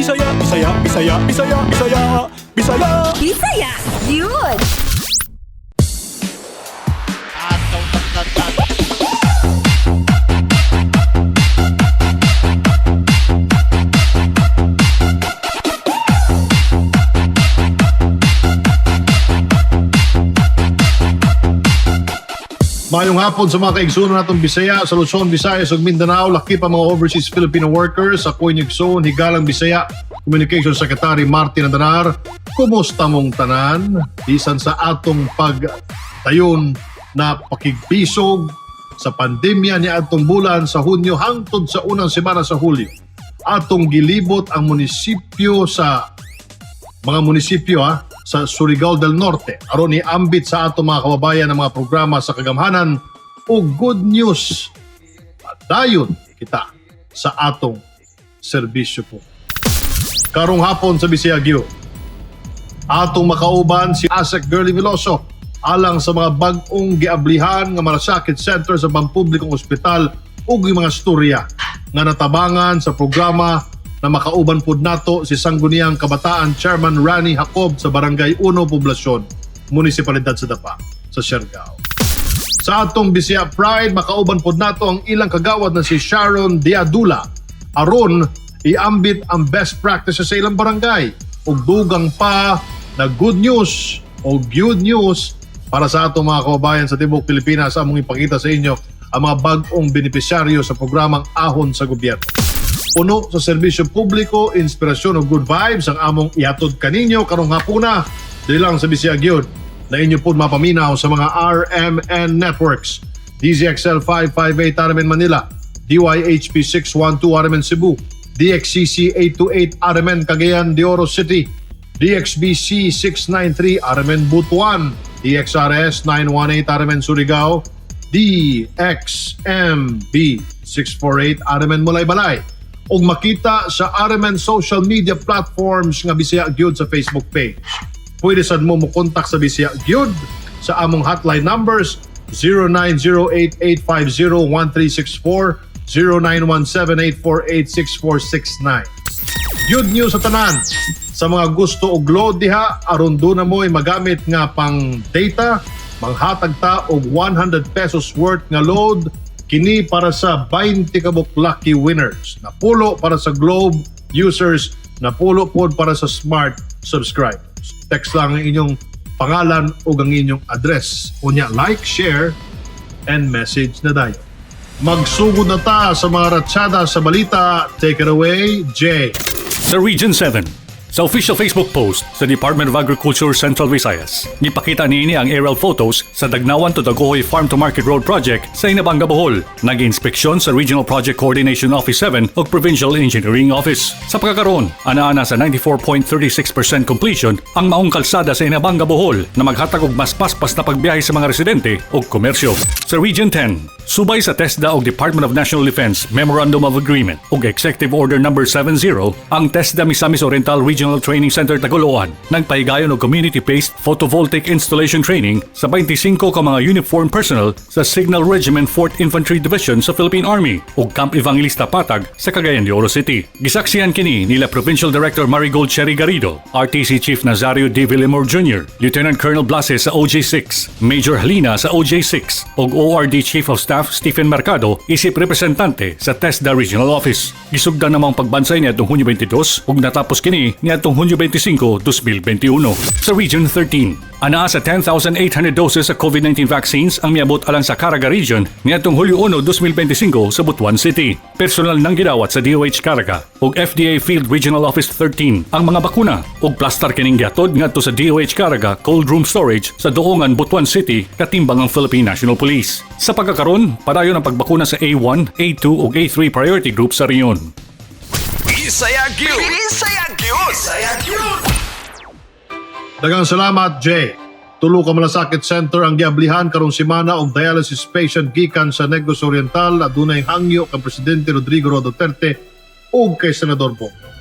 Bisaya, Bisaya, Bisaya, Bisaya, Bisaya, Bisaya. Bisaya, yun! Mayong hapon sa mga kaigsunan natong Bisaya, sa Luzon, Visayas ug Mindanao, laki pa mga overseas Filipino workers. Ako inyong igsoon, Higalang Bisaya, Communications Secretary Martin Andanar. Kumusta mong tanan? Bisan sa atong pagtayon na pakigbisog sa pandemya ni atong bulan sa Hunyo hangtod sa unang semana sa Hulyo. Atong gilibot ang munisipyo sa mga munisipyo sa Surigao del Norte aron iambit sa ato mga kababayan ng mga programa sa kagamhanan o good news. Dayon kita sa atong serbisyo po. Karong hapon sa Bisayagyo, atong makauban si Asek Girlie Veloso alang sa mga bag-ong giablihan nga malasakit center sa pampublikong ospital ug mga storya nga natabangan sa programa na makauban pod nato si Sangguniang Kabataan Chairman Rani Jacob sa Barangay 1 Poblasyon, Munisipalidad sa Dapa, sa Siargao. Sa atong Bisaya Pride, makauban pod nato ang ilang kagawad na si Sharon Diadula aron iambit ang best practices sa ilang barangay ug dugang pa na good news o good news para sa atong mga kababayan sa tibuok Pilipinas. Among ipakita sa inyo ang mga bag-ong benepisyaryo sa programang Ahon sa Gobyerno. Puno sa serbisyo publiko, inspirasyon o good vibes ang among ihatod kaninyo karong hapuna. Dili lang sa Bisayagyo na inyo po mapaminaw sa mga RMN networks. DZXL 558 RMN Manila, DYHP 612 RMN Cebu, DXCC 828 RMN Cagayan de Oro City, DXBC 693 RMN Butuan, DXRS 918 RMN Surigao, DXMB 648 RMN Mulay Balay. Ug makita sa RMN social media platforms nga Bisaya Gyud sa Facebook page. Pwede sad mo kontak sa Bisaya Gyud sa among hotline numbers 0908-850-1364, 0917-848-6469. Gyud news sa tanan. Sa mga gusto og load diha, aron do na mo'y magamit nga pang data, manghatag ta og 100 pesos worth nga load. Kini para sa 20 kabuk lucky winners. Napulo para sa Globe users, napulo pod para sa Smart subscribers. Text lang ang inyong pangalan o ang inyong address. Unya, like, share, and message na dayo. Magsugod na ta sa mga ratsada sa balita. Take it away, Jay. Sa Region 7, sa official Facebook post sa Department of Agriculture Central Visayas, nipakita niini ang aerial photos sa Dagnawan to Dagohoy Farm to Market Road Project sa Inabanga, Bohol. Nag-inspeksyon sa Regional Project Coordination Office 7 o Provincial Engineering Office. Sa pagkakaroon, ana-ana sa 94.36% completion ang maong kalsada sa Inabanga, Bohol na maghatag og mas paspas na pagbiyahe sa mga residente o komersyo. Sa Region 10, subay sa TESDA o Department of National Defense Memorandum of Agreement o Executive Order No. 70, ang TESDA Misamis Oriental Regional Training Center Tagoloan nagpahigayon og community-based photovoltaic installation training sa 25 ka mga uniformed personnel sa Signal Regiment 4th Infantry Division sa Philippine Army ug Camp Evangelista Patag sa Cagayan de Oro City. Gisaksihan kini nila Provincial Director Marigold Cherry Garrido, RTC Chief Nazario D. Villamor Jr., Lieutenant Colonel Blases sa OJ6, Major Halina sa OJ6 ug ORD Chief of Staff Stephen Mercado isip representante sa TESDA Regional Office. Gisugdan namang pagbansay niadtong Hunyo 22 ug natapos kini niadtong Hunyo 25, 2021. Sa Region 13, anaa sa 10,800 doses sa COVID-19 vaccines ang miabot alang sa Caraga Region niadtong Hulyo 1, 2025 sa Butuan City. Personal nang gidawat sa DOH Caraga ug FDA Field Regional Office 13 ang mga bakuna ug plastar kining gihatod ngadto sa DOH Caraga Cold Room Storage sa Doongan, Butuan City katimbang ang Philippine National Police. Sa pagkakaroon, padayon ang pagbakuna sa A1, A2 ug A3 priority group sa riyon. Bisayagyo! Bisayagyo! Bisayagyo! Daghang salamat, Jay. Tulo ka malasakit center ang giablihan karong semana og dialysis patient gikan sa Negros Oriental. Adunay hangyo kang Presidente Rodrigo Duterte ug kay Senador Bongbong.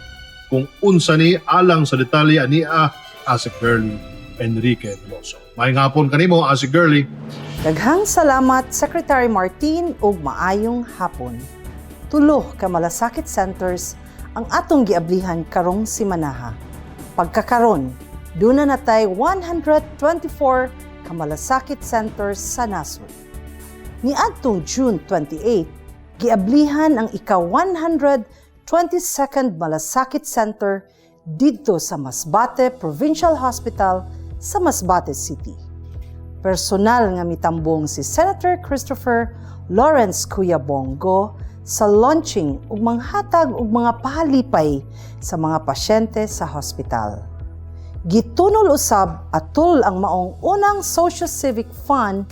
Kung unsa ni alang sa detalye ania Asek Girlie Enrique Veloso. Maayong hapon kanimo, Asek Girlie. Daghang salamat Secretary Martin ug maayong hapon. Tulo ka malasakit centers ang atong giablihan karong simanaha. Pagkakaron, duna natay 124 ka malasakit centers sa nasod. Niadtong June 28, giablihan ang ika-122nd Malasakit Center dito sa Masbate Provincial Hospital sa Masbate City. Personal nga mitambong si Senator Christopher Lawrence Kuya Bongo sa launching ug manghatag og mga pahalipay sa mga pasyente sa hospital. Gitunol usab atul ang maong unang socio-civic fund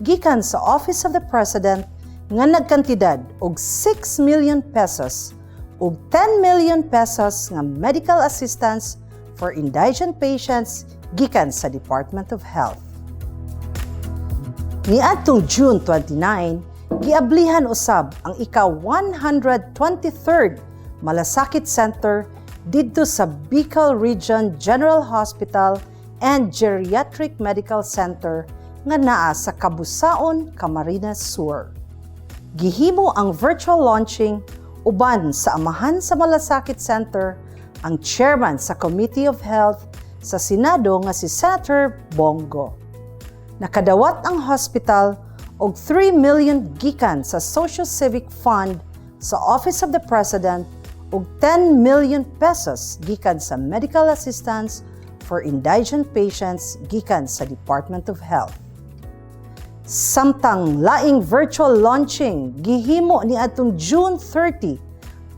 gikan sa Office of the President nga nagkantidad og 6 million pesos ug 10 million pesos nga medical assistance for indigent patients gikan sa Department of Health. Niadtong June 29, giablihan usab ang ika-123rd Malasakit Center didto sa Bicol Region General Hospital and Geriatric Medical Center nga naa sa Kabusaon, Camarines Sur. Gihimo ang virtual launching uban sa amahan sa Malasakit Center ang chairman sa Committee of Health sa Senado nga si Senator Bongo. Nakadawat ang hospital og 3 million gikan sa Socio-Civic Fund sa Office of the President ug 10 million pesos gikan sa medical assistance for indigent patients gikan sa Department of Health. Samtang laing virtual launching gihimo niadtong June 30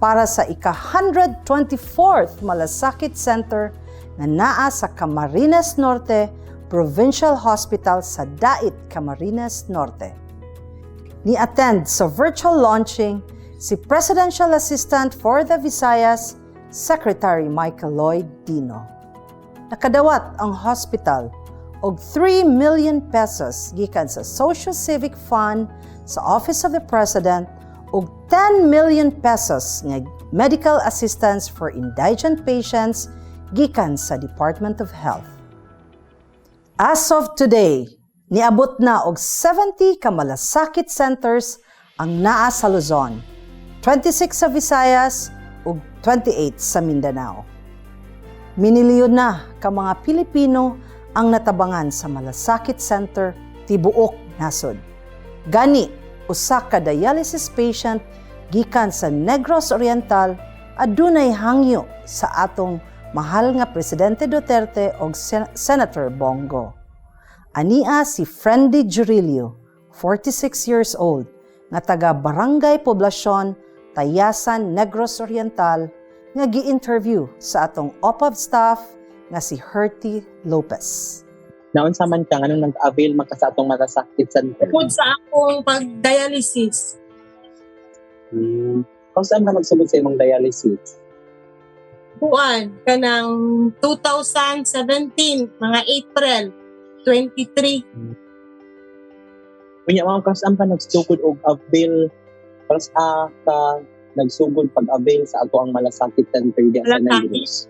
para sa ika-124th Malasakit Center nga naa sa Camarines Norte Provincial Hospital sa Dait, Camarines Norte. Ni-attend sa virtual launching si Presidential Assistant for the Visayas, Secretary Michael Lloyd Dino. Nakadawat ang hospital og 3 million pesos gikan sa Socio-Civic Fund sa Office of the President ug 10 million pesos nga medical assistance for indigent patients gikan sa Department of Health. As of today, niabot na og 70 ka malasakit centers ang naa sa Luzon, 26 sa Visayas ug 28 sa Mindanao. Minilyon na ka mga Pilipino ang natabangan sa malasakit center tibuok nasod. Gani, usa ka dialysis patient gikan sa Negros Oriental adunay hangyo sa atong mahal nga Presidente Duterte o Senator Bongo. Ania si Friendly Jurilio, 46 years old, nga taga Barangay Poblasyon, Tayasan, Negros Oriental, nga gi-interview sa atong OPAV staff nga si Herty Lopez. Naunsa man ka nganong nag-avail man ka sa atong malasakit center? Bukod sa akong pag-dialysis. Kung saan ka magsugod sa imong dialysis? Buwan ka ng 2017, mga April 23. Kunya mga kung saan ka nagsugod og avail, kung saan ka nagsugod pag-avail sa ato ang malasakit center diya sa Negros?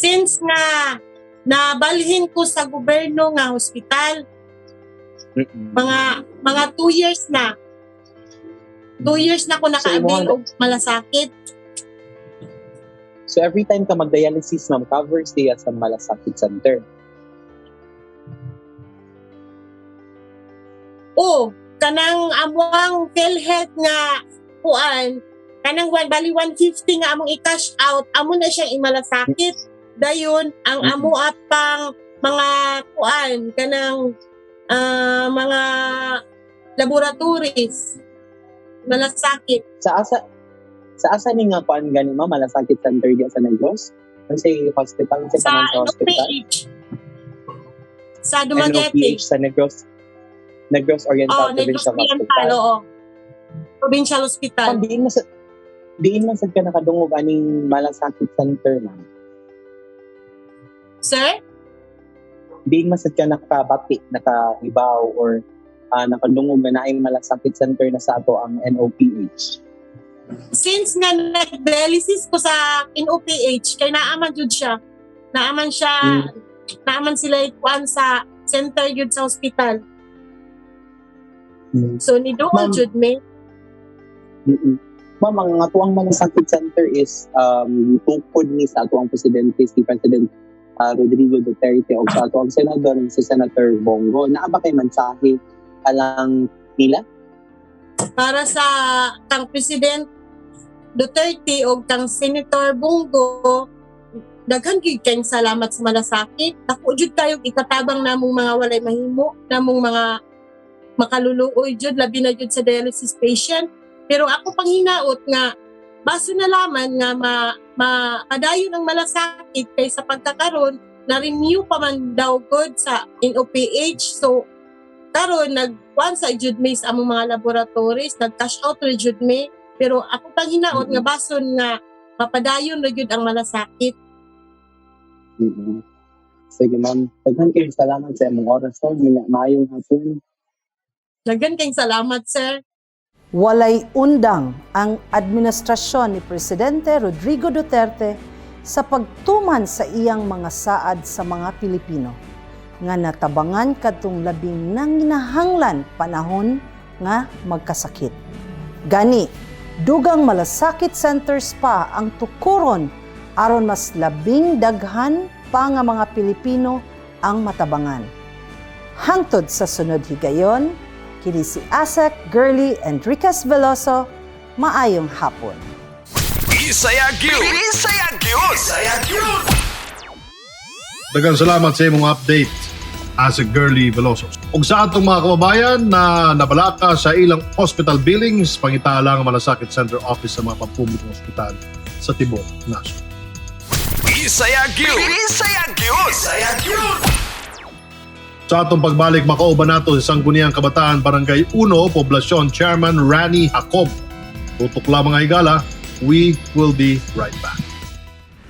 Since nga nabalhin ko sa gobyerno nga hospital, mga 2 years na. 2 years na ako naka-avail og malasakit. So every time ka mag-dialysis, ma'am, covers diya sa malasakit center. Kanang among PhilHealth nga kuan, kanang bali 150 nga among i-cash out, amo na siyang imalasakit. Dayon ang amo pang mga kuan, kanang mga laboratories malasakit. Sa asa ni nga kuan gani ma malasakit center diya sa Negros? Kasi hospital sa hospital. Sa Dumaguete. Sa Negros Oriental Provincial Hospital. Provincial Hospital. Diin man sad ka nakadungog aning malasakit center ma'am. Sir? Diin man sad ka nakabati, nakahibaw or nakadungog na naing malasakit center na sa ato ang NOPH. Since nga nag-dialysis ko sa NOPH, kay naaman jud siya. Naaman sila ikuan sa center jud sa hospital. So ni doon jud me. Ma'am, ang atuang malasakit center is tukod ni sa atuang presidente, si President Rodrigo Duterte o sa atuang senador, si Senator Bongo. Naa ba kay mensahe alang nila? Para sa kang President Duterte o kang Senator Bongo, daghan gyud kayong salamat sa malasakit. Ako jud kayong ikatabang namong mga walay mahimo, namong mga makaluluoy jud labi na jud sa dialysis patient. Pero ako panghinaot nga baso na laman nga mapadayon ang malasakit kay sa pagkakaroon na-renew pa man daw good sa NOPH. So karon nagkuan sa jud may sa among mga laboratories, nag-cash out ra jud may. Pero ako panghinaot nga bason nga mapadayon ra jud ang malasakit. Sige ma'am, daghan kayong salamat sa imong oras. Maayong hapon. Daghan kayong salamat, sir. Walay undang ang administrasyon ni Presidente Rodrigo Duterte sa pagtuman sa iyang mga saad sa mga Pilipino nga natabangan kadtong labing nanginahanglan panahon nga magkasakit. Gani, dugang malasakit centers pa ang tukuron aron mas labing daghan pa nga mga Pilipino ang matabangan. Hangtod sa sunod higayon, kini si Asek Girly Enriquez Veloso, maayong hapon. Daghang salamat sa imong update as a Girly Veloso. Ug sa atong mga kababayan na nabalaka sa ilang hospital billings, pangitala ang malasakit center office sa mga pampublikong ospital sa tibuok nasod. Sa atong pagbalik, makauban nato sa Sangguniang Kabataan Barangay 1, Poblasyon Chairman Rani Jacob. Tutok lang mga higala, we will be right back.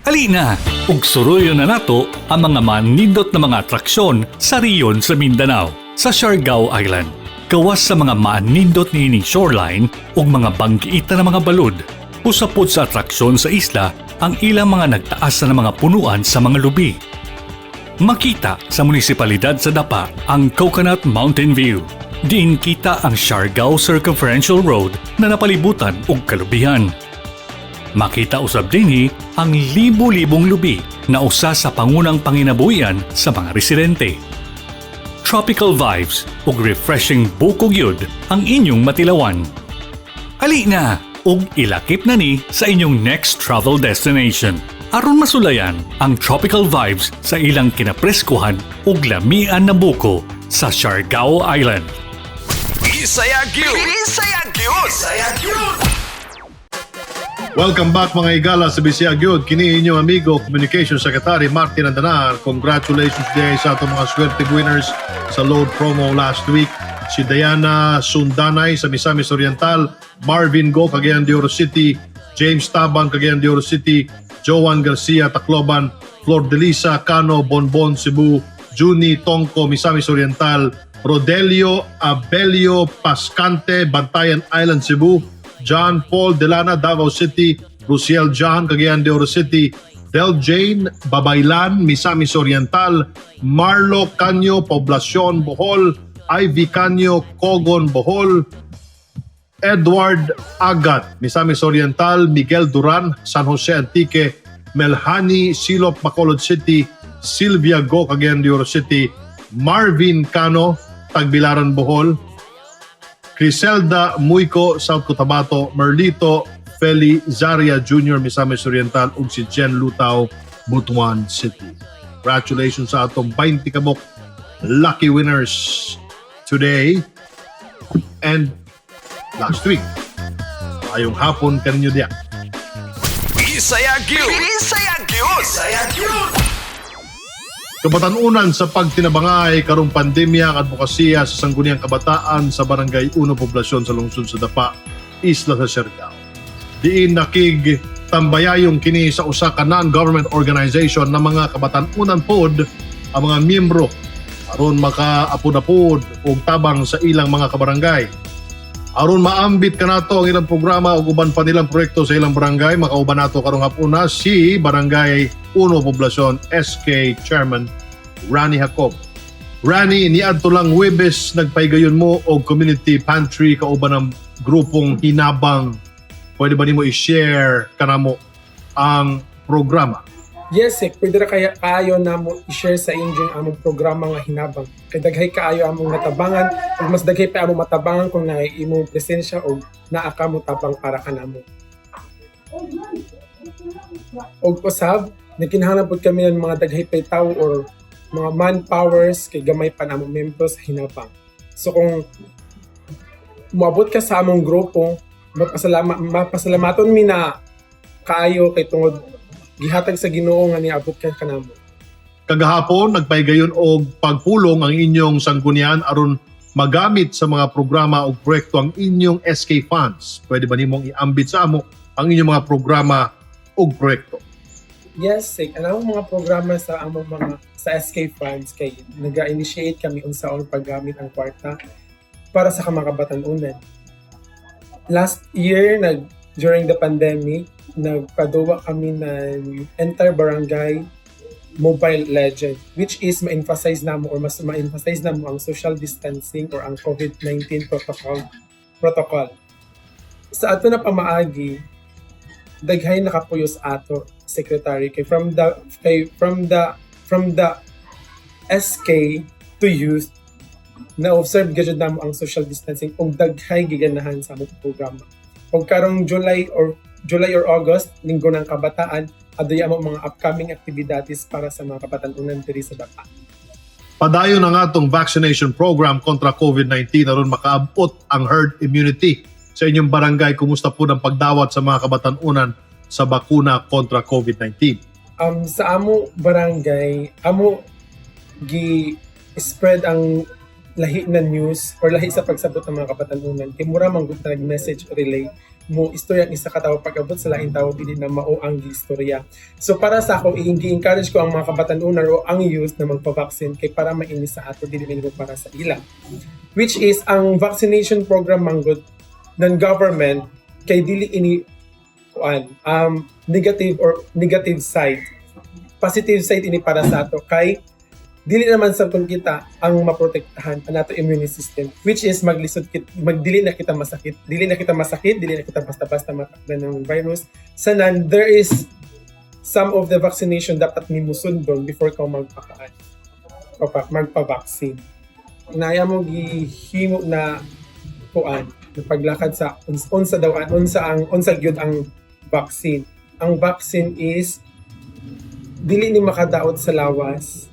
Alina, ug suruyo na nato ang mga manindot na mga atraksyon sa riyon sa Mindanao, sa Siargao Island. Gawas sa mga manindot ni ining shoreline ug mga banggiita na mga balud. Usapod sa atraksyon sa isla ang ilang mga nagtaas na mga punuan sa mga lubi. Makita sa munisipalidad sa Dapa ang Coconut Mountain View. Diin kita ang Siargao Circumferential Road na napalibutan og kalubihan. Makita usab dinhi ang libo-libong lubi na usa sa pangunang panginabuhian sa mga residente. Tropical vibes ug refreshing bukog yud ang inyong matilawan. Ali na ug ilakip na ni sa inyong next travel destination. Aron masulayan ang tropical vibes sa ilang kinapreskuhan ug lamian na buko sa Siargao Island. Welcome back mga higala sa Bisaya Gyud. Kini inyong amigo, Communication Secretary Martin Andanar. Congratulations today sa atong mga swerte winners sa load promo last week. Si Diana Sundanay sa Misamis Oriental, Marvin Go, Cagayan de Oro City, James Tabang, Cagayan de Oro City, Joan Garcia, Tacloban, Flor de Lisa, Cano, Bonbon, Cebu, Juni Tongko, Misamis Oriental, Rodelio Abelio Pascante, Bantayan Island, Cebu, John Paul Delana, Davao City, Rusiel John, Cagayan de Oro City, Del Jane Babaylan, Misamis Oriental, Marlo Canyo, Poblacion, Bohol, Ivy Canyo, Cogon, Bohol, Edward Agat, Misamis Oriental, Miguel Duran, San Jose Antique, Melhani Silop, Bacolod City, Silvia Go, Cagayan de Oro City, Marvin Cano, Tagbilaran, Bohol, Criselda Muico, South Cotabato, Merlito Feli Zaria Jr., Misamis Oriental, ug si Jen Lutao, Butuan City. Congratulations sa atong 20 kabok lucky winners today and last week. Ayong hapon kaninyo diya. Kabatanunan sa pagtinabangay karong pandemya at advokasya sa Sangguniang Kabataan sa Barangay 1 Poblasyon sa lungsod sa Dapa, Isla sa Siargao. Diin nakig tambayayong kini sa usa ka non-government organization na mga kabatanunan pod ang mga miyembro aron makaapod-apod og tabang sa ilang mga kabarangay. Aron maambit kanato ang ilang programa ug uban pa nilang proyekto sa ilang barangay, makauban nato karong hapuna si Barangay 1 Poblasyon SK Chairman Rani Jacob. Rani, niadto lang Huwebes nagpaygayon mo og community pantry kauban ng grupong Hinabang pwede ba nimo i-share kanamo ang programa? Yes, pwede ra kaya kaayo na mo i-share sa inyo among programa nga hinabang. Kay daghay kaayo among natabangan, ug mas daghay pa among matabangan kung na imong presensya o naa ka mo tabang para kanamo. Og usab, nakinahanglan pud kami ng mga daghay pay tawo or mga manpowers kay gamay pa namong membro sa hinabang. So kung moabot ka sa among grupo, mapasalamaton mi na kaayo kay tungod gihatag sa Ginoo nga niabot ka kanamo. Kagahapon nagpaygayon og pagpulong ang inyong sanggunian aron magamit sa mga programa o proyekto ang inyong SK funds. Pwede ba nimong iambit sa amo ang inyong mga programa o proyekto? Yes, alam mo mga programa sa among mga sa SK funds kay naga-initiate kami unsaon paggamit ang kwarta para sa kamakabatan-unan. Last year during the pandemic, nagpaduwa kami ng entire barangay Mobile Legend, which is ma-emphasize namo or mas ma-emphasize namo ang social distancing or ang COVID-19 protocol. Sa ato na pamaagi, daghay nakapuyos ato secretary kay from the SK to youth na observe gyud namo ang social distancing ug daghay giganahan sa among programa. Ug karong July or August, linggo ng kabataan, adoy among mga upcoming activities para sa mga kabatan-unan diri sa Dapa. Padayon na nga itong vaccination program kontra COVID-19 aron makaabot ang herd immunity sa inyong barangay. Kumusta po ang pagdawat sa mga kabatan-unan sa bakuna kontra COVID-19? Sa amo barangay, amo gi-spread ang lahi na news or lahi sa pagsabot ng mga kabatan-unan. Kay mura man gud na nag-message relay mo istorya ang isa ka tawo pag-abot sa laing tawo dili na mao ang istorya. So para sa ako i-encourage ko ang mga kabatan-unan o ang youth na magpa-vaccine kay para mainis sa ato dili lang para sa ila. Which is ang vaccination program manggod ng government kay dili ini negative side. Positive side ini para sa ato kay dili naman sa kun kita ang maprotektahan ang ato immune system, which is dili na kita masakit, dili na kita basta matakdan ng virus. Sanan there is some of the vaccination dapat nimo sundon before ka magpa-vaccine. Inaya mo gihimo na paglakad sa unsa gyud ang vaccine. Ang vaccine is dili ni makadaot sa lawas.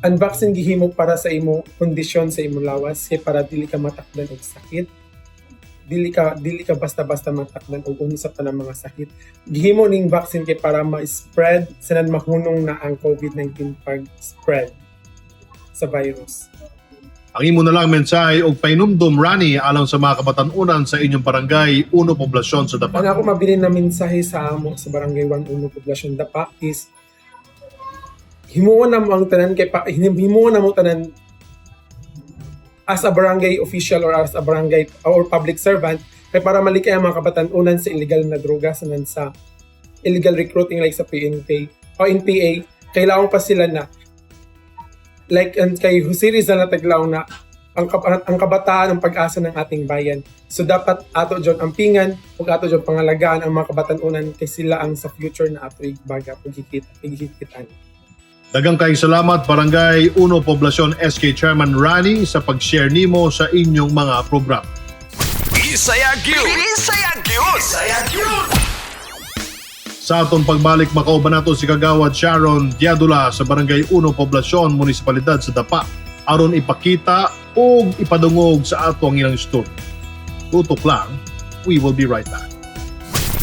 Ang vaccine gihimo para sa imo kondisyon sa imo lawas kay para dili ka matakdan og sakit. Dili ka basta-basta matakdan og unsa pa ng mga sakit. Gihimo ning vaccine kay para ma-spread sanan mahunong na ang COVID-19 pag-spread sa virus. Ang imo na lang mensahe og painumdum Rani alang sa mga kabatan-unan sa inyong barangay 1 poblasyon sa Dapa. Ang ako mabilin na mensahe sa amo sa barangay 1 poblasyon Dapa is himuon na mo ang tanan himuon na mo tanan as a barangay official or as a barangay or public servant kay para malikay ang mga kabatan-unan sa illegal na droga sanan sa illegal recruiting like sa PNP o NPA. Kailangan pa sila na like kay Jose Rizal na taglaw na ang kabataan ang pag-asa ng ating bayan. So dapat ato dyan ampingan ug ato dyan pangalagaan ang mga kabatan-unan kay sila ang sa future na ato igbaga ug hikitan. Daghang kayong salamat Barangay 1 Poblasyon SK Chairman Rani sa pag-share nimo sa inyong mga program. Bisaya Gyud! Sa atong pagbalik makauban nato si Kagawad Sharon Diadula sa Barangay 1 Poblasyon, Munisipalidad sa Dapa aron ipakita o ipadungog sa ato ang ilang story. Tutok lang, we will be right back.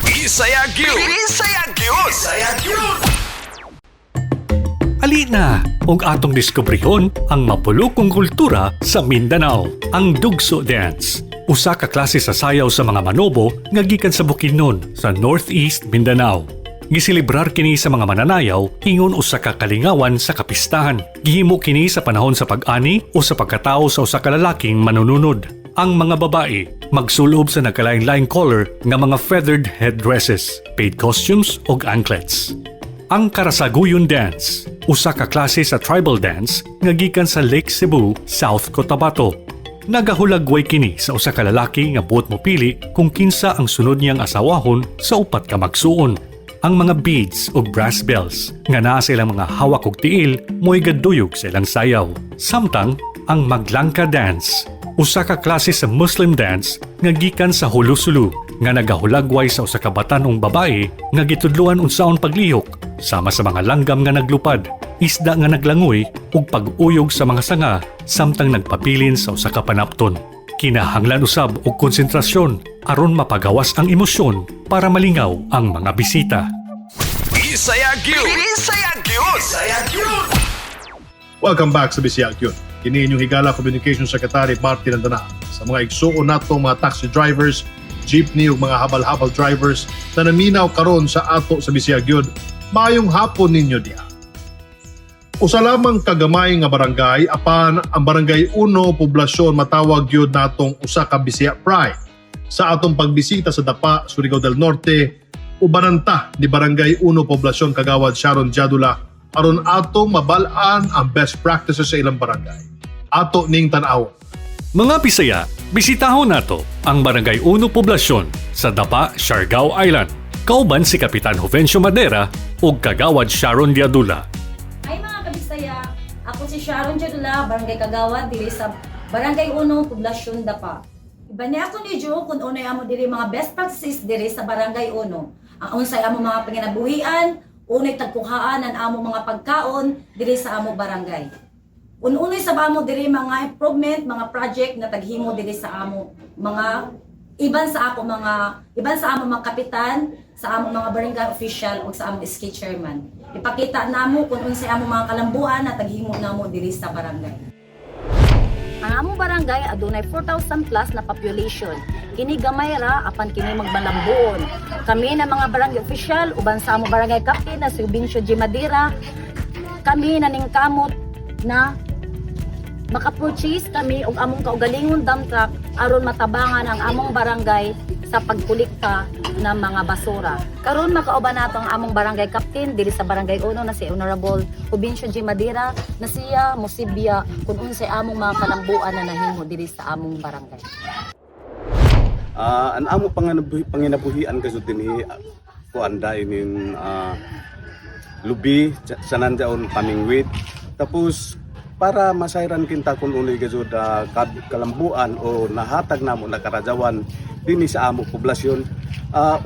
Bisaya Gyud! Ali na, ug atong diskubrihon ang mapulukong kultura sa Mindanao, ang Dugso Dance. Usa ka klase sa sayaw sa mga manobo nga gikan sa Bukidnon sa Northeast Mindanao. Gisilibrar kini sa mga mananayaw ingon usa ka kalingawan sa kapistahan. Gihimo kini sa panahon sa pag-ani o sa pagkatao sa usa ka lalaking manununod. Ang mga babae magsulob sa nagkalain-laing color nga mga feathered headdresses, paid costumes ug anklets. Ang Karasaguyon Dance, usa ka klase sa tribal dance nga gikan sa Lake Cebu, South Cotabato. Nagahulagway kini sa usa ka lalaki nga buot mopili kung kinsa ang sunod niyang asawahon sa upat ka magsuon. Ang mga beads o brass bells nga naa sa ilang mga hawak og tiil mo'y gaduyog sa ilang sayaw. Samtang ang maglangka dance, usa ka klase sa Muslim dance nga gikan sa hulusulu nga nagahulagway sa usa ka batanong babae nga gitudluan unsaon paglihok sama sa mga langgam nga naglupad, isda nga naglangoy ug pag-uyog sa mga sanga samtang nagpabilin sa usa ka panapton. Kinahanglan usab og konsentrasyon aron mapagawas ang emosyon para malingaw ang mga bisita. Welcome back sa Bisaya Yun. Kini inyong higala Communications Secretary Martin Andanar. Sa mga igsuon natong mga taxi drivers, jeepney ug mga habal-habal drivers na naminaw karon sa ato sa Bisaya Yun, mayong hapon ninyo diha. Usa lamang kagamay nga barangay apan ang barangay 1 poblasyon matawag gyud natong usa ka Bisaya Pride. Sa atong pagbisita sa Dapa, Surigao del Norte, ubananta ni barangay 1 poblasyon Kagawad Sharon Jadula aron atong mabalaan ang best practices sa ilang barangay. Ato ning tan-awon. Mga Bisaya, bisitahon nato ang barangay 1 poblasyon sa Dapa, Siargao Island. Kauban si Kapitan Jovencio Madera ug Kagawad Sharon Jadula. Ay mga kabisaya, ako si Sharon Jadula, Barangay Kagawad, diri sa Barangay 1, Poblasyon Dapa. Iba niya ako ni Jo kung unay amo diri mga best practices diri sa Barangay 1. Ang unsay amo mga panginabuhian, unay tagkuhaan ang amo mga pagkaon diri sa amo barangay. Ununay sa amo diri mga improvement, mga project na taghimo diri sa amo mga iban sa amo mga kapitan, sa amo mga barangay official o sa amo SK chairman. Ipakita namo kung unsay amo mga kalambuan na taghimo namo diri sa barangay. Ang among barangay adunay 4,000 plus na population. Kini gamay ra apan kini magmalambuon. Kami na mga barangay official uban sa among barangay captain na si Ubincio G. Madera, kami naningkamot na maka-purchase kami og among kaugalingon dump truck aron matabangan ang among barangay sa pagkulikta ng mga basura. Karon makauban nato ang among barangay captain diri sa barangay 1 na si Honorable Ubincio G. Madera na siya mosibya kung unsay among mga kalambuan na nahimo diri sa among barangay. Ang among panginabuhian kasud dinhi kuanda inin lubi sanan daon pamingwit tapos para masayran kinta kung unay kasud kalambuan o nahatag namo na karajawan dinhi sa among poblasyon.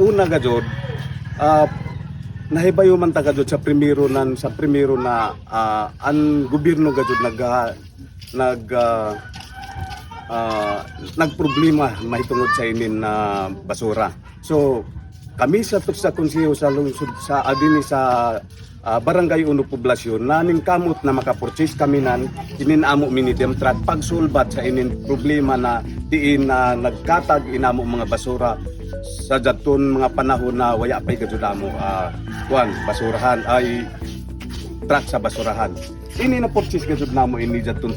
Una kasud nahibayo man ta kasud sa primero na ang gobyerno kasud nagproblema mahitungod sa inin na basura. So kami sa konseho sa lungsod sa adini sa barangay 1 poblasyon naning kamot na makapurchase kami nan inin amo medium truck pagsulbat sa inin problema na diin na nagkatag inamo mga basura sa jadton mga panahon na waya pay kadto amo basurahan ay truck sa basurahan. Ini na purchase kadto namo ini jadton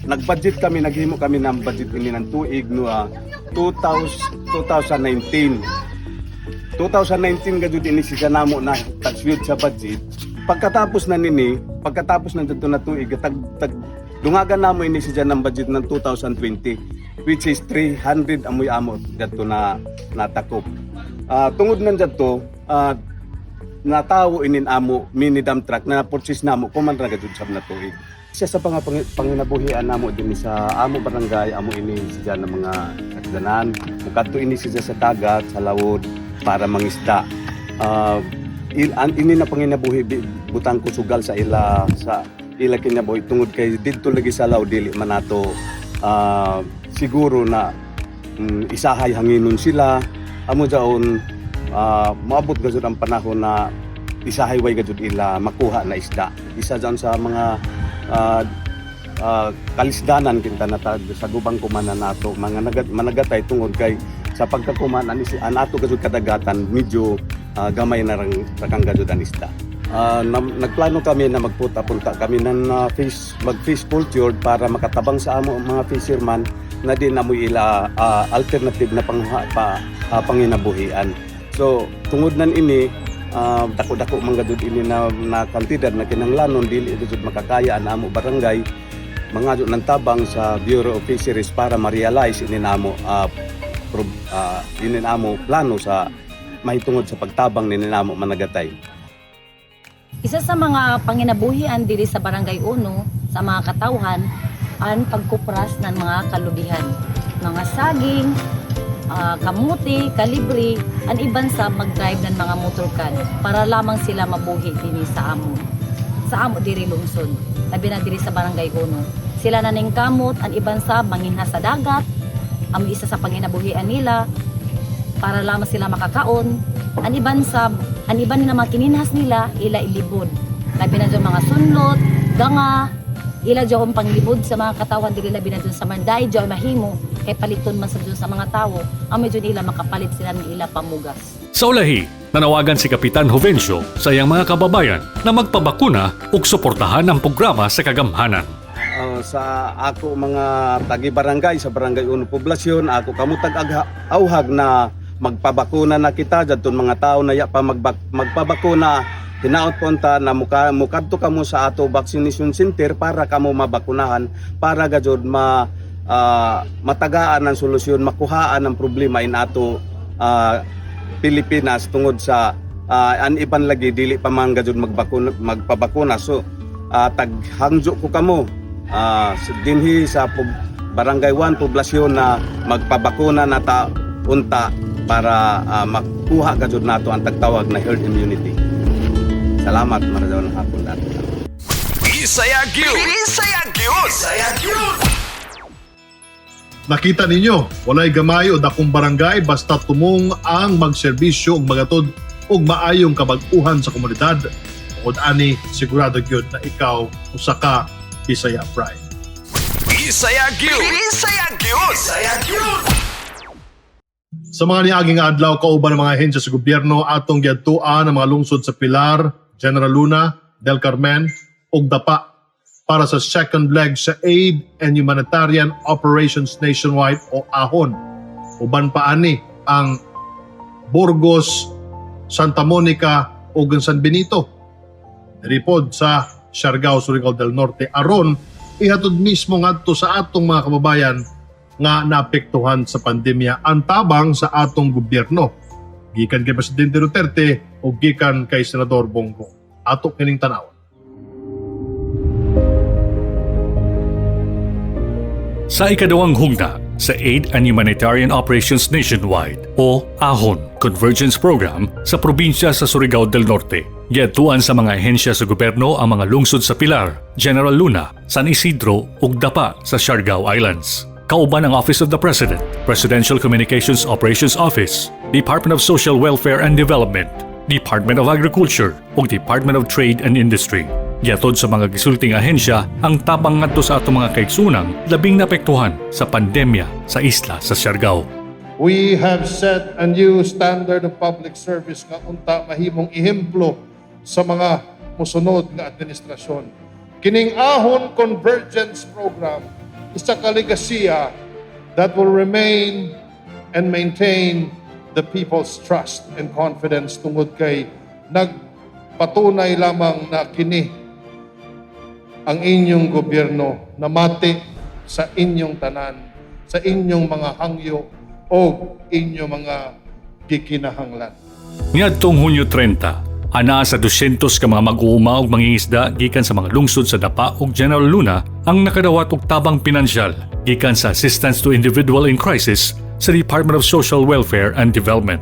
nagbudget kami naghimo kami ng budget ini ng tuig no 2019 gadto ini siya namo na tagsuyod sa budget. Pagkatapos na dito na tuig dungagan namo ini siya ng budget ng 2020 which is 300 amoy amo gadto na natakop. Tungod nan dito natawo inin amo mini dump truck na purchase namo kuman ra gadto sa na tuig. Siya sa panginabuhian namo dinhi sa amo barangay amo ini siya ng mga kasdanan kadto ini siya sa dagat sa lawod para mangisda. Ini na panginabuhi butang ko sugal sa ila kinabuhi tungod kay didto lagi sa law dili man nato siguro na isahay hanginon sila amo daon maabot gud ang panahon na isahay way gud ila makuha na isda. Isa dyan sa mga kalisdanan kinta na sa gubang kumana nato mga managatay tungod kay sa pagkakuman ato gud kadagatan medyo gamay na rakang gud ang isda. Nagplano kami na magpunta kami ng mag-fish culture para makatabang sa amo mga fisherman na din amoy ila alternative na panginabuhian. So tungod nan ini dako-dako man gud ini na kantidad na kinahanglanon dili gud makakaya ang amo barangay mga ng tabang sa Bureau of Fisheries para ma-realize ininamo plano sa mahitungod sa pagtabang ni ninamo managatay. Isa sa mga panginabuhian diri sa Barangay Uno sa mga katawhan ang pagkupras ng mga kalubihan. Mga saging, kamuti, kalibri, ang iban sa mag-drive ng mga motorkan para lamang sila mabuhi din sa amo. Sa amo diri lungsod, labi na diri sa Barangay Uno. Sila naning kamot, ang iban sa manginha sa dagat, ang isa sa panginabuhian nila para lamang sila makakaon. Ang iban na mga kininhas nila, ila ilibod. Labi na dyan mga sunlot, ganga, ila dyan panglibod sa mga katawan, dili labi na dyan sa manday, dyan mahimo, kay paliton man sa dyan sa mga tao, ang medyo nila makapalit sila ng ila pamugas. Sa ulahi, nanawagan si Kapitan Jovencio sa iyang mga kababayan na magpabakuna ug suportahan ang programa sa kagamhanan. Sa ako mga tagi-barangay sa Barangay Uno Poblasyon, ako kamutag auhag na magpabakuna na kita dyan mga tao na pa magpabakuna. Hinaot punta na mukadto kamo sa ato vaccination center para kamo mabakunahan para gajud matagaan ang solusyon, makuhaan ang problema in ato Pilipinas tungod sa an iban lagi dili pa man gajud magpabakuna. So taghangjo ko kamo dinhi sa Barangay 1 Poblasyon na magpabakuna na ta unta para makuha gajud nato ang tagtawag na herd immunity. Salamat maradon hapon nato. Nakita ninyo, walay gamay o dakong barangay basta tumong ang magserbisyo ug magatod og maayong kabag-uhan sa komunidad. Ug ani sigurado gyud na ikaw usa ka Bisaya Pride. Sa mga niaging adlaw, kauban ng mga ahensya sa gobyerno atong giadtuan ang mga lungsod sa Pilar, General Luna, Del Carmen ug Dapa para sa second leg sa Aid and Humanitarian Operations Nationwide o AHON. Uban pa ani ang Burgos, Santa Monica ug San Benito. Ripod sa Siargao, Surigao del Norte aron ihatod mismo ngadto sa atong mga kababayan nga naapektuhan sa pandemya ang tabang sa atong gobyerno. Gikan kay Presidente Duterte o gikan kay Senador Bongo. Ato kining tanaw. Sa ikadawang hugna sa Aid and Humanitarian Operations Nationwide o AHON Convergence Program sa probinsya sa Surigao del Norte, giadtuan sa mga ahensya sa gobyerno ang mga lungsod sa Pilar, General Luna, San Isidro ug Dapa sa Siargao Islands. Kauban ang Office of the President, Presidential Communications Operations Office, Department of Social Welfare and Development, Department of Agriculture ug Department of Trade and Industry. Giatod sa mga gisulting ahensya ang tabang ngadto sa atong mga kaigsunang labing naapektuhan sa pandemya sa isla sa Siargao. We have set a new standard of public service nga unta mahimong ehemplo sa mga musunod nga administrasyon. Kining AHON Convergence Program isa ka legasiya that will remain and maintain the people's trust and confidence tungod kay nagpatunay lamang na kini ang inyong gobyerno na mati sa inyong tanan, sa inyong mga hangyo o inyong mga gikinahanglan. Niadtong Hunyo 30, ana sa 200 ka mga mag-uuma ug mangingisda gikan sa mga lungsod sa Dapa ug General Luna ang nakadawat og tabang pinansyal gikan sa Assistance to Individual in Crisis sa Department of Social Welfare and Development.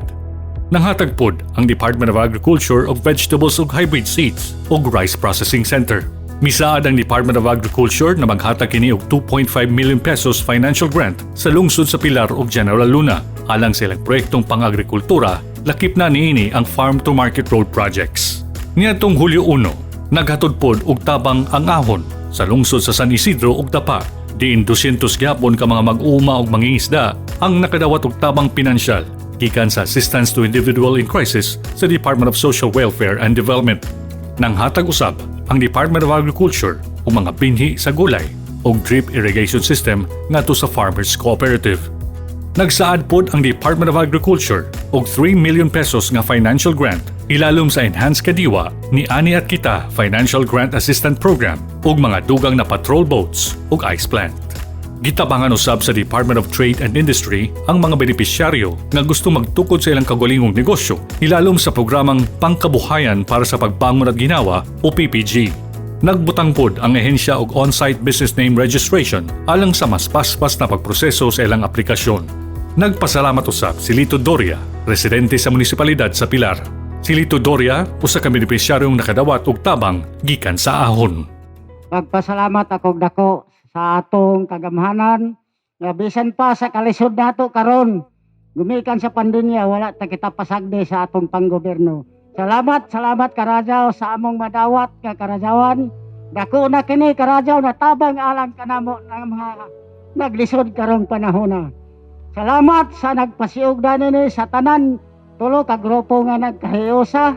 Nanghatag pod ang Department of Agriculture og Vegetables ug Hybrid Seeds ug Rice Processing Center. Misaad ang Department of Agriculture na maghatag kini og 2.5 million pesos financial grant sa lungsod sa Pilar ug General Luna alang sa ilang proyektong pang-agrikultura. Lakip na niini ang Farm to Market Road projects. Niadtong Hulyo 1, naghatod pod og tabang ang AHON sa lungsod sa San Isidro ug Dapa. Diin 200 gyapon ka mga mag-uuma ug mangingisda ang nakadawat og tabang pinansyal gikan sa Assistance to Individual in Crisis sa Department of Social Welfare and Development. Nanghatag usab ang Department of Agriculture ug mga binhi sa gulay ug drip irrigation system ngadto sa Farmers Cooperative. Nagsaad pod ang Department of Agriculture og 3 million pesos nga financial grant Ilalom sa Enhanced Kadiwa ni Ani at Kita Financial Grant Assistance Program ug mga dugang na patrol boats ug ice plant. Gitabangan usab sa Department of Trade and Industry ang mga benepisyaryo nga gusto magtukod sa ilang kagulingong negosyo, ilalom sa programang Pangkabuhayan para sa Pagbangon at Ginawa o PPG. Nagbutang pod ang ehensya og on-site business name registration alang sa mas paspas na pagproseso sa ilang aplikasyon. Nagpasalamat usab si Lito Doria, residente sa munisipalidad sa Pilar. Si Lito Doria, usa ka benepisyaryong nakadawat og tabang gikan sa ahon. Magpasalamat ako dako sa atong kagamhanan nga bisan pa sa kalisod nato karon gumikan sa pandemya wala ta kita pasagdi sa atong panggobyerno. Salamat Karajaw sa among madawat nga Karajawan. Dako na kini Karajaw na tabang alang kanamo ng mga naglisod karong panahon. Salamat sa nagpasiugda nini sa tanan tulo ka grupo nga nagkahiusa.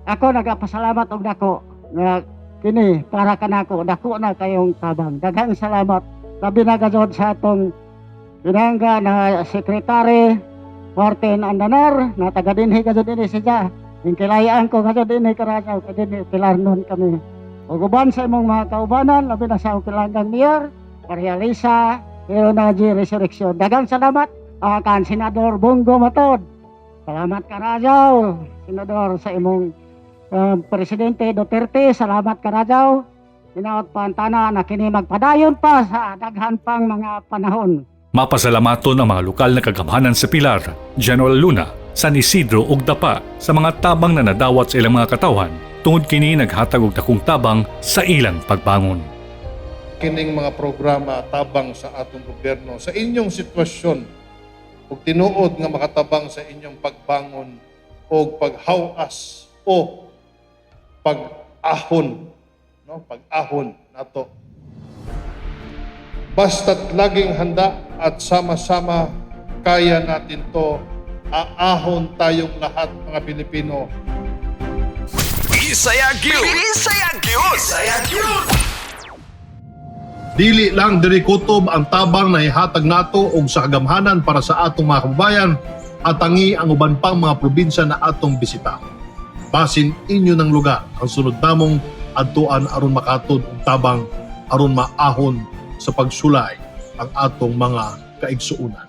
Ako nagapasalamat og dako nga kini para kanako dako na kayong tabang. Daghang salamat. Labi na gajod sa atong pinangga na sekretary Martin Andanar na taga dinhi gajod dinhi siya. Ingkilayaan ko gajod dinhi Karajaw kadinhi Pilarnon kami. Ug uban sa imong mga kaubanan labi na sa Pilanggang Mayor Maria Lisa Leonaji Resurrection. Daghang salamat kan Senador Bongo Matod. Salamat Karajaw Senador sa imong Presidente Duterte, salamat Karajaw. Hinaot pa ang tana na kini magpadayon pa sa daghan pang mga panahon. Mapasalamaton ang mga lokal na kagamhanan sa Pilar, General Luna, San Isidro ug Dapa sa mga tabang na nadawat sa ilang mga katawhan tungod kini naghatag og dakong tabang sa ilang pagbangon. Kining mga programa tabang sa atong gobyerno sa inyong sitwasyon ug tinuod nga makatabang sa inyong pagbangon o paghawas o pag-ahon, no? Pag-ahon nato. Basta't laging handa at sama-sama kaya natin to, aahon tayong lahat mga Pilipino. Bisaya Gyud! Bisaya Gyud! Bisaya Gyud! Dili lang diri kutob ang tabang na ihatag nato og sa kagamhanan para sa atong mga kababayan at tangi ang uban pang mga probinsya na atong bisita. Basin inyo ng lugar ang sunod namong adtuan aron makatod og tabang aron maahon sa pagsulay ang atong mga kaigsuunan.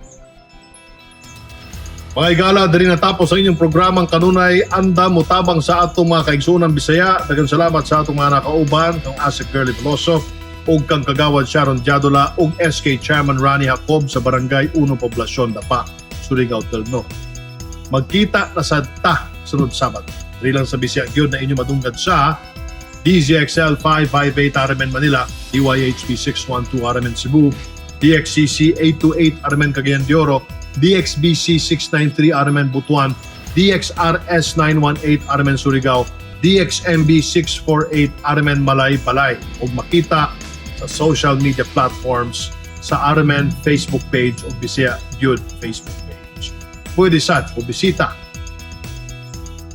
Mga igala, diri natapos ang inyong programang kanunay anda mo tabang sa atong mga kaigsuunan Bisaya. Daghang salamat sa atong mga nakauban kang Asik Girly Veloso ug kang Kagawad Sharon Diadola ug SK Chairman Rani Jacob sa Barangay 1 Poblasyon Dapa, Surigao del Norte. Magkita na sa ta sunod Sabado. Diri lang sa Bisaya Gyud na inyo madunggan sa DZXL 558 Aramen Manila, DYHP 612 Aramen Cebu, DXCC 828 Aramen Cagayan de Oro, DXBC 693 Aramen Butuan, DXRS 918 Aramen Surigao, DXMB 648 Aramen Malay Balay. Ug makita sa social media platforms sa Aramen Facebook page o Bisaya Gyud Facebook page. Pwede sad o bisita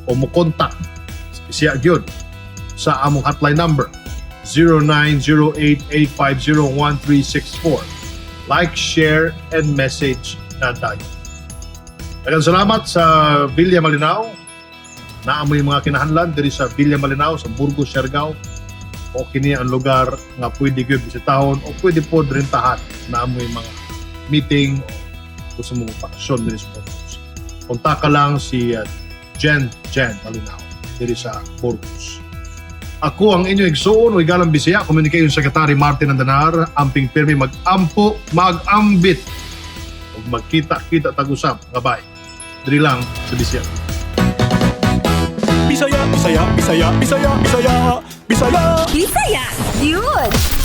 o mo contact sa Bisaya Gyud sa among hotline number 0908-850-1364. Like, share, and message na tayo. Daghang salamat sa Villa Malinaw. Naamoy mga kinahanlan diri sa Villa Malinaw sa Burgos, Siargao. O kini ang lugar nga pwede kayo bisitahon o pwede po rintahan. Naamoy mga meeting o sa mga pakasyon diri sa Burgos. Punta ka lang si Jen Malinaw diri sa Burgos. Ako ang inyong igsuon o igalang Bisaya, Communication Secretary Martin Andanar, amping pirmi mag-ampo, mag-ambit o magkita-kita tag-usap, gabay. Diri lang sa Bisaya. Bisaya, Bisaya, Bisaya, Bisaya, Bisaya, Bisaya! Bisaya! Yun!